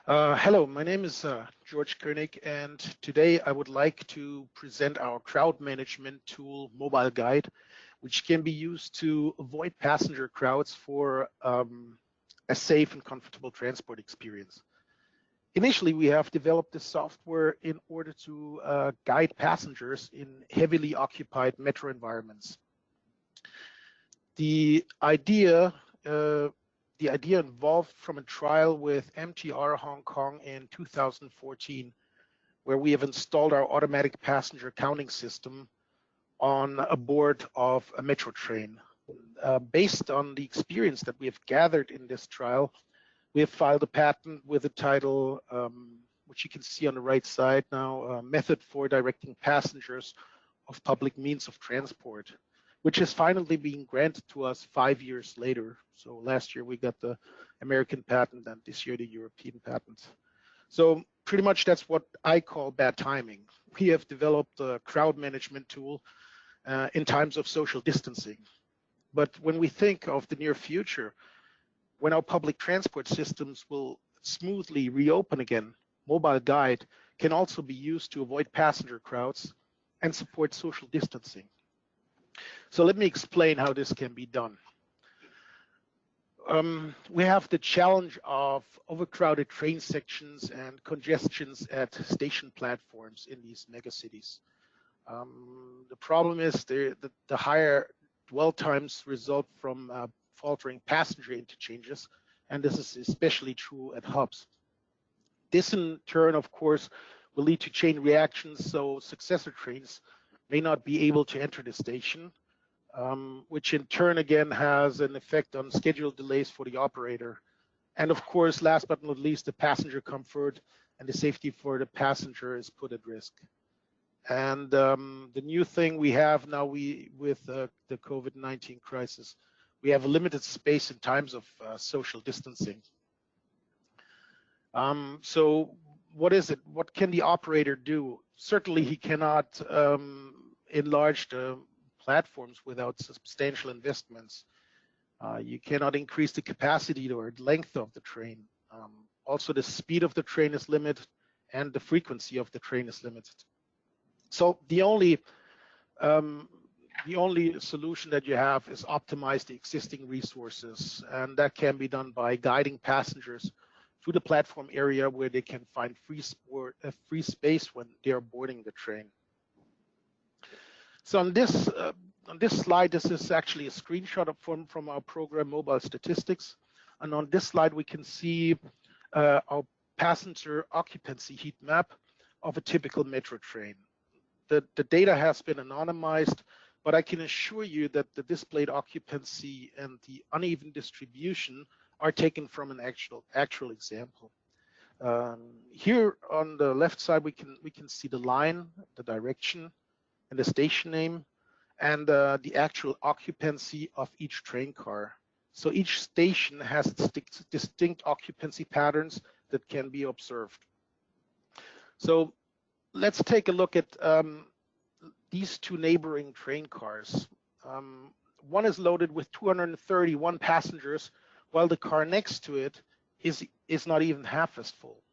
Hello, my name is Georg König, and today I would like to present our crowd management tool, MOBILEguide, which can be used to avoid passenger crowds for a safe and comfortable transport experience. Initially, we have developed this software in order to guide passengers in heavily occupied metro environments. The idea evolved from a trial with MTR Hong Kong in 2014, where we have installed our automatic passenger counting system on a board of a metro train. Based on the experience that we have gathered in this trial, we have filed a patent with the title, which you can see on the right side now, Method for Directing Passengers of Public Means of Transport, which is finally being granted to us 5 years later. So last year we got the American patent and this year the European patent. So pretty much that's what I call bad timing. We have developed a crowd management tool in times of social distancing. But when we think of the near future, when our public transport systems will smoothly reopen again, MOBILEguide can also be used to avoid passenger crowds and support social distancing. So let me explain how this can be done. We have the challenge of overcrowded train sections and congestions at station platforms in these megacities. The problem is the higher dwell times result from faltering passenger interchanges, and this is especially true at hubs. This in turn, of course, will lead to chain reactions, so successor trains may not be able to enter the station, which in turn again has an effect on schedule delays for the operator. And of course, last but not least, the passenger comfort and the safety for the passenger is put at risk. And the new thing we have now with the COVID-19 crisis, we have a limited space in times of social distancing. So what is it? What can the operator do? Certainly he cannot enlarge the platforms without substantial investments. You cannot increase the capacity or length of the train. Also, the speed of the train is limited and the frequency of the train is limited. So the only solution that you have is optimize the existing resources, and that can be done by guiding passengers to the platform area where they can find free space when they are boarding the train. So on this slide, this is actually a screenshot from our program Mobile Statistics, and on this slide we can see our passenger occupancy heat map of a typical metro train. The data has been anonymized, but I can assure you that the displayed occupancy and the uneven distribution are taken from an actual example. Here on the left side, we can see the line, the direction, and the station name, and the actual occupancy of each train car. So each station has distinct occupancy patterns that can be observed. So let's take a look at these two neighboring train cars. One is loaded with 231 passengers, while the car next to it is not even half as full.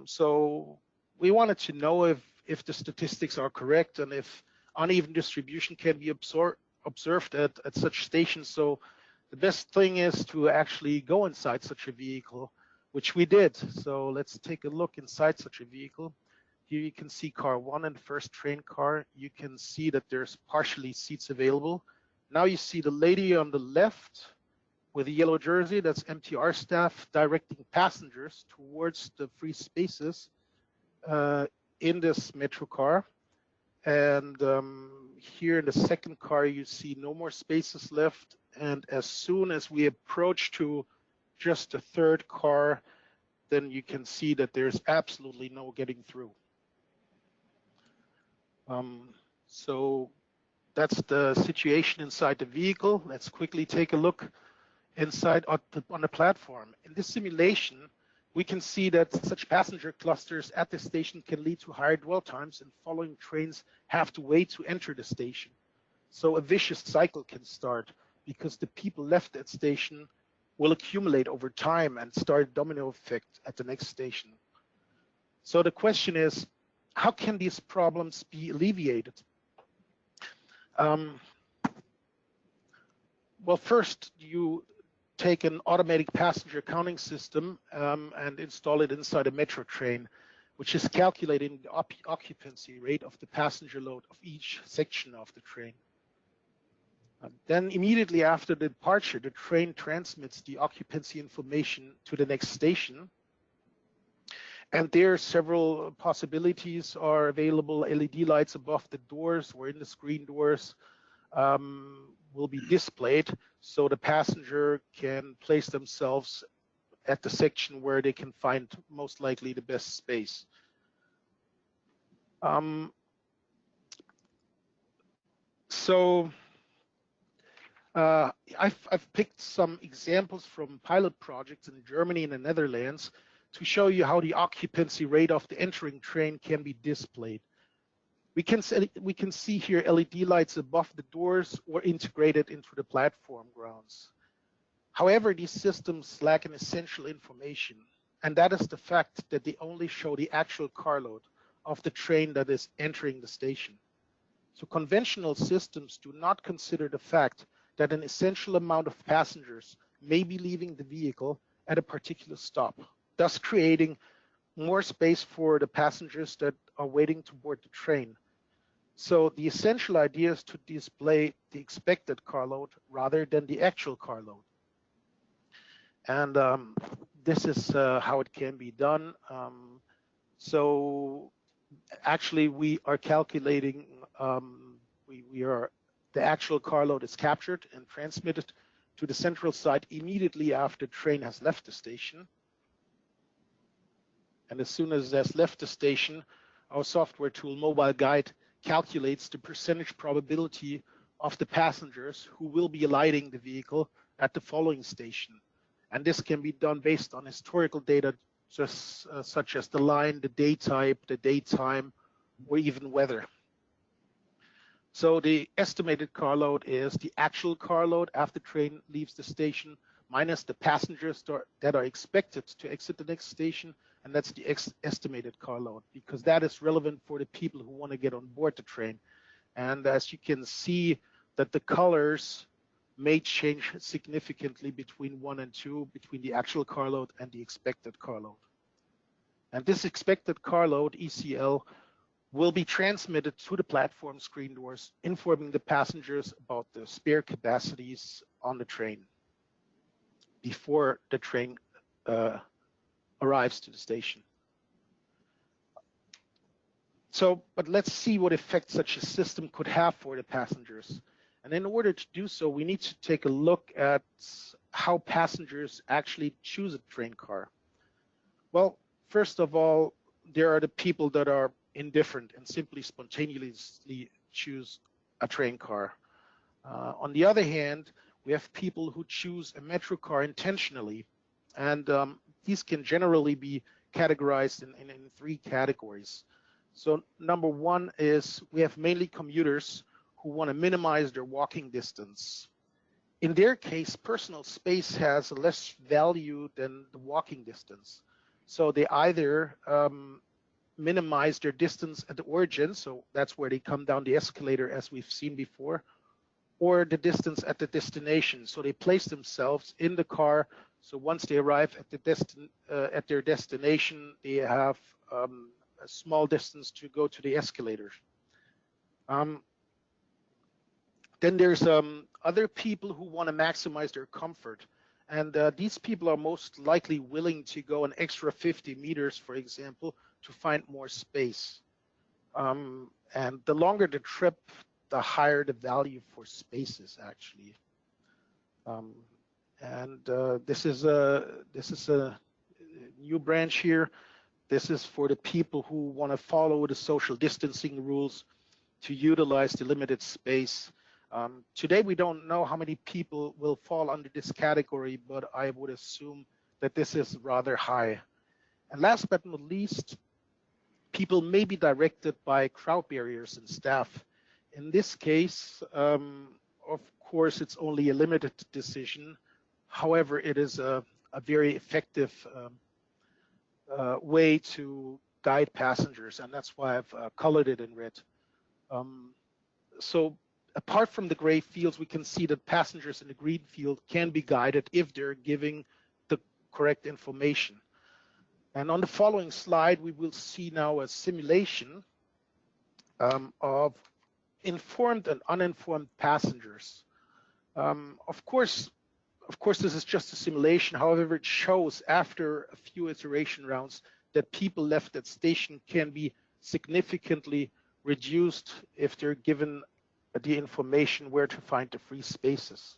So we wanted to know if the statistics are correct and if uneven distribution can be observed at such stations. So the best thing is to actually go inside such a vehicle, which we did. So let's take a look inside such a vehicle. Here you can see car 1 and the first train car. You can see that there's partially seats available. Now you see the lady on the left with a yellow jersey, that's MTR staff directing passengers towards the free spaces in this metro car. And here in the second car, you see no more spaces left. And as soon as we approach to just the third car, then you can see that there's absolutely no getting through. So that's the situation inside the vehicle. Let's quickly take a look inside on the platform. In this simulation, we can see that such passenger clusters at the station can lead to higher dwell times, and following trains have to wait to enter the station. So a vicious cycle can start because the people left that station will accumulate over time and start a domino effect at the next station. So the question is, how can these problems be alleviated? Well, first, you take an automatic passenger counting system and install it inside a metro train, which is calculating the occupancy rate of the passenger load of each section of the train. Then immediately after departure, the train transmits the occupancy information to the next station. And there several possibilities are available. LED lights above the doors or in the screen doors will be displayed, so the passenger can place themselves at the section where they can find most likely the best space. I've picked some examples from pilot projects in Germany and the Netherlands to show you how the occupancy rate of the entering train can be displayed. We can see here LED lights above the doors or integrated into the platform grounds. However, these systems lack an essential information, and that is the fact that they only show the actual carload of the train that is entering the station. So conventional systems do not consider the fact that an essential amount of passengers may be leaving the vehicle at a particular stop, thus creating more space for the passengers that are waiting to board the train. So the essential idea is to display the expected carload rather than the actual carload. And this is how it can be done. So actually we are calculating, the actual carload is captured and transmitted to the central site immediately after the train has left the station. And as soon as it has left the station, our software tool MOBILEguide calculates the percentage probability of the passengers who will be alighting the vehicle at the following station. And this can be done based on historical data such as the line, the day type, the date time, or even weather. So the estimated carload is the actual carload after the train leaves the station minus the passengers that are expected to exit the next station, and that's the estimated carload, because that is relevant for the people who want to get on board the train. And as you can see, that the colors may change significantly between 1 and 2, between the actual carload and the expected carload. And this expected carload, ECL, will be transmitted to the platform screen doors, informing the passengers about the spare capacities on the train before the train arrives to the station. So, but let's see what effect such a system could have for the passengers. And in order to do so, we need to take a look at how passengers actually choose a train car. Well, first of all, there are the people that are indifferent and simply spontaneously choose a train car. On the other hand, we have people who choose a metro car intentionally, and these can generally be categorized in 3 categories. So number 1 is we have mainly commuters who want to minimize their walking distance. In their case, personal space has less value than the walking distance. So they either minimize their distance at the origin, so that's where they come down the escalator as we've seen before, or the distance at the destination. So they place themselves in the car, so once they arrive at their destination, they have a small distance to go to the escalator. Then there's other people who want to maximize their comfort. And these people are most likely willing to go an extra 50 meters, for example, to find more space. And the longer the trip, the higher the value for space is actually. This is a new branch here. This is for the people who want to follow the social distancing rules to utilize the limited space. Today, we don't know how many people will fall under this category, but I would assume that this is rather high. And last but not least, people may be directed by crowd barriers and staff. In this case, of course, it's only a limited decision, However, it is a very effective way to guide passengers, and that's why I've colored it in red. So apart from the gray fields, we can see that passengers in the green field can be guided if they're giving the correct information. And on the following slide, we will see now a simulation of informed and uninformed passengers. Of course, this is just a simulation. However, it shows after a few iteration rounds that people left at station can be significantly reduced if they're given the information where to find the free spaces.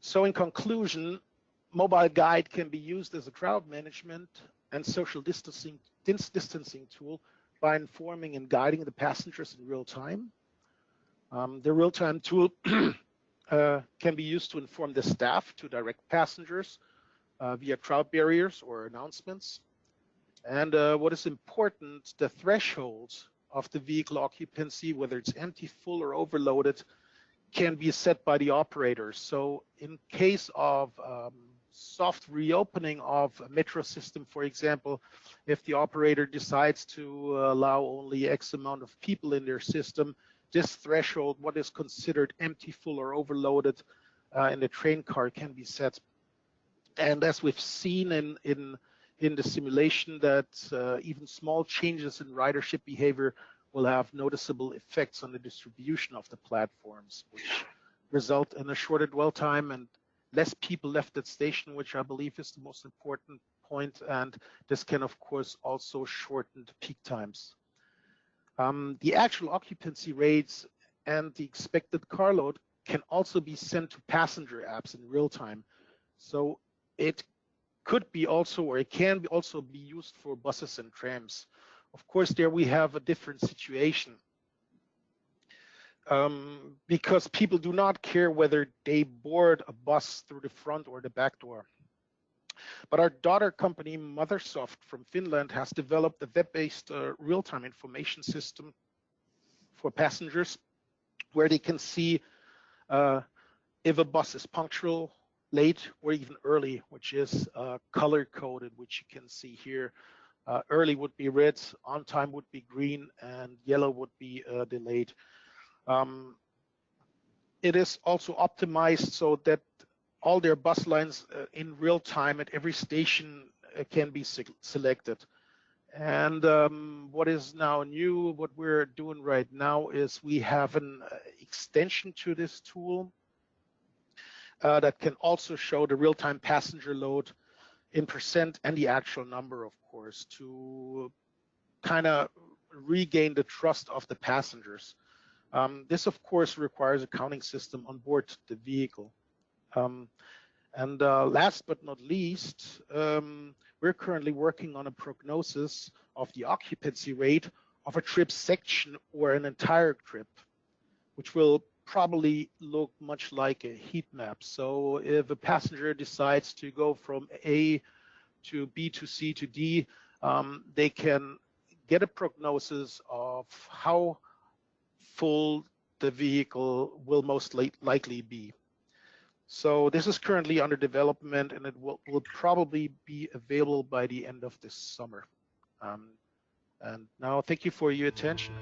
So in conclusion, MOBILEguide can be used as a crowd management and social distancing tool by informing and guiding the passengers in real time. The real-time tool can be used to inform the staff to direct passengers via crowd barriers or announcements. And what is important, the thresholds of the vehicle occupancy, whether it's empty, full, or overloaded, can be set by the operators. So in case of soft reopening of a metro system, for example, if the operator decides to allow only X amount of people in their system, this threshold, what is considered empty, full, or overloaded in the train car, can be set. And as we've seen in the simulation, that even small changes in ridership behavior will have noticeable effects on the distribution of the platforms, which result in a shorter dwell time and less people left at station, which I believe is the most important point. And this can, of course, also shorten the peak times. The actual occupancy rates and the expected car load can also be sent to passenger apps in real time. So it could be also, or it can also be used for buses and trams. Of course, there we have a different situation because people do not care whether they board a bus through the front or the back door. But our daughter company, Mothersoft from Finland, has developed a web-based real-time information system for passengers where they can see if a bus is punctual, late, or even early, which is color-coded, which you can see here. Early would be red, on time would be green, and yellow would be delayed. It is also optimized so that all their bus lines in real time at every station can be selected. And what is now new, what we're doing right now is we have an extension to this tool that can also show the real-time passenger load in percent and the actual number, of course, to kind of regain the trust of the passengers. This, of course, requires a counting system on board the vehicle. And last but not least, we're currently working on a prognosis of the occupancy rate of a trip section or an entire trip, which will probably look much like a heat map. So if a passenger decides to go from A to B to C to D, they can get a prognosis of how full the vehicle will most likely be. So this is currently under development, and it will probably be available by the end of this summer. And now, thank you for your attention.